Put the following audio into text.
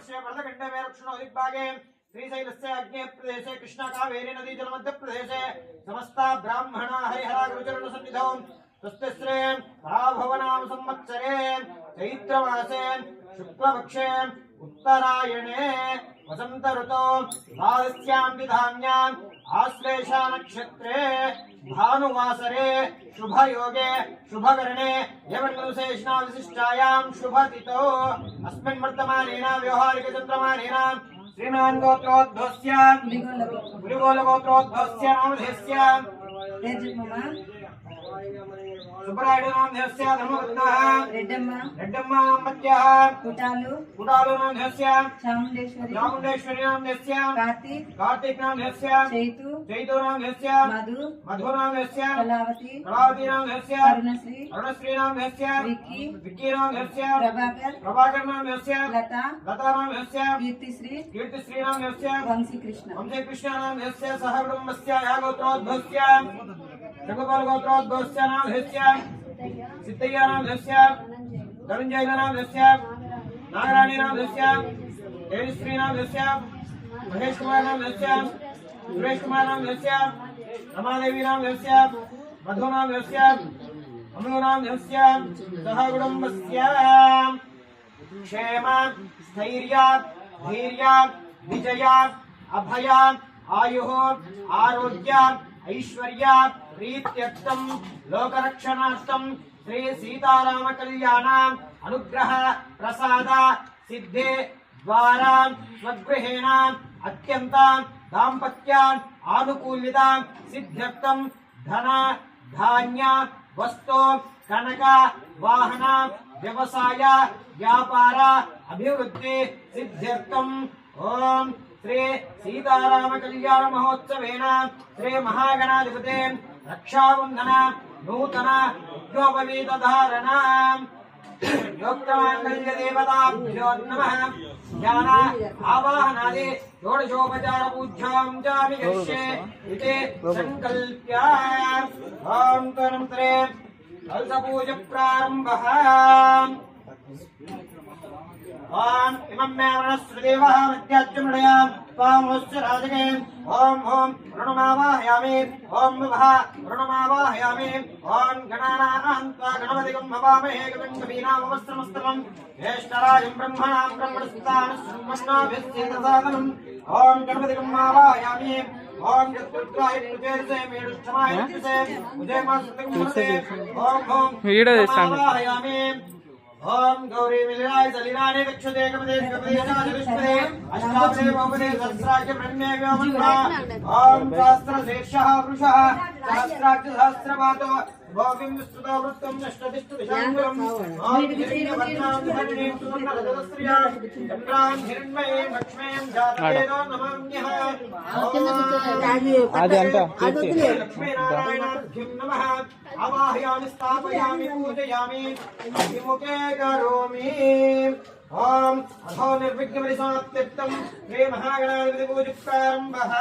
पक्षे वरदखंडे मे दक्षिणोदिग्भागे श्रीशैलस्य अग्ने प्रदेशे कृष्णा कावेरी नदी जलमध्य प्रदेशे समस्त ब्राह्मणा हरिहर गुरुचरण सन्निधौ तस्ते भावनाम संवत्सरे चैत्रमासे शुक्लपक्षे उत्तरायणे वसंत ऋतौ द्वादश्यां विधान्यां आश्लेषा नक्षत्रे भानुवासरे शुभ योगे शुभकरणे यवन्मनुशेषणा विशिष्टायां शुभतिथौ अस्मिन् वर्तमानेन व्यवहारिक चन्द्रमानेन श्रीमान् गोत्रोद्भवस्य गुरुगोल गोत्रोद्भवस्य नामधेयस्य सुब्रायण नामधेयस्य धर्मरत्नः रेड्डम्म नामधेयः कुटालु नामधेयस्य चामुण्डेश्वरी नामधेयस्य कार्तिक नामधेयस्य चैतु नामधेयस्य मधु नामधेयस्य कलावती नामधेयस्य अरुणश्री नामधेयस्य विक्की नामधेयस्य प्रभाकर नामधेयस्य लता नामधेयस्य कीर्तिश्री नामधेयस्य वंशीकृष्ण नामधेयस्य सह कुटुम्बस्य यागोत्रोद्भवस्य जगपाल गोत्रोद्भवस्य नामधेयस्य सिद्धय्य नामधेयस्य धनंजय नामधेयस्य नागराणी नामधेयस्य देवीश्री नामधेयस्य महेश कुमार नामधेयस्य सुरेश कुमार नामधेयस्य रमादेवी नामधेयस्य मधु नामधेयस्य अमृत नामधेयस्य सह कुटुम्बस्य क्षेम स्थैर्य धैर्य विजय अभय आयुः आरोग्य ऐश्वर्य प्रीत्यर्थम लोकरक्षणार्थम श्री सीताराम कल्याण अनुग्रह प्रसाद सिद्धे द्वारा स्वगृहेण अत्यंत दाम्पत्य आनुकूल्यता सिद्ध्यर्थम धन धान्य वस्तु कनक वाहन व्यवसाय व्यापार अभिवृद्धि सिद्ध्यर्थम ओम श्री सीताराम कल्याण महोत्सवेन श्री महागणाधिपते रक्षाबंधन नूतन उद्योगवीत धारण योक्तमांगल्य देवताभ्यो नमः ज्ञान आवाहनादि षोडशोपचार पूज्यां जामि करिष्ये इति संकल्प्य ओम तन्त्रे कलशपूज प्रारम्भः ओम इमं मे वनस्पतिदेवः मध्याच्युमृडयां त्वामस्य राजके ओम ओम प्रणमावाहयामि ओम वः प्रणमावाहयामि ओम गणानां त्वा गणपतिं भवामहे गतं कवीनामवस्त्रमस्तकं ज्येष्ठराजं ब्रह्मणां ब्रह्मणस्पदानं ब्रह्मण्णाभिस्येतसादनम् ओम गणपतिं आवाहयामि ओम यत्पुत्राय पुजेसे मेरुष्ठमाय पुजे उदयमासतं मुदे ओम ओम आवाहयामि ओम गौरी मिलिनाय सलिनाने दक्षते कपदे कपदे चादुष्पदे अष्टावदे बहुपदे सहस्राक्ष ब्रह्मे व्योमन्वा ओम सहस्र शीर्षः पुरुषः सहस्राक्ष सहस्रपातो भोगिं विस्तृतो वृत्तं नष्टतिष्ठ दिशाङ्गुलम् ओम हिरण्यवर्णां धरणीं सुवर्णरजतस्त्रियां चन्द्रां हिरण्मयीं लक्ष्मीं जातवेदो नमाम्यः लक्ष्मीनारायणाभ्यं नमः आवाहयामि स्थापयामि पूजयामि अभिमुखे करोमि ओम अथो निर्विघ्नपरिसमाप्त्यर्थं श्री महागणाधिपति पूज प्रारम्भः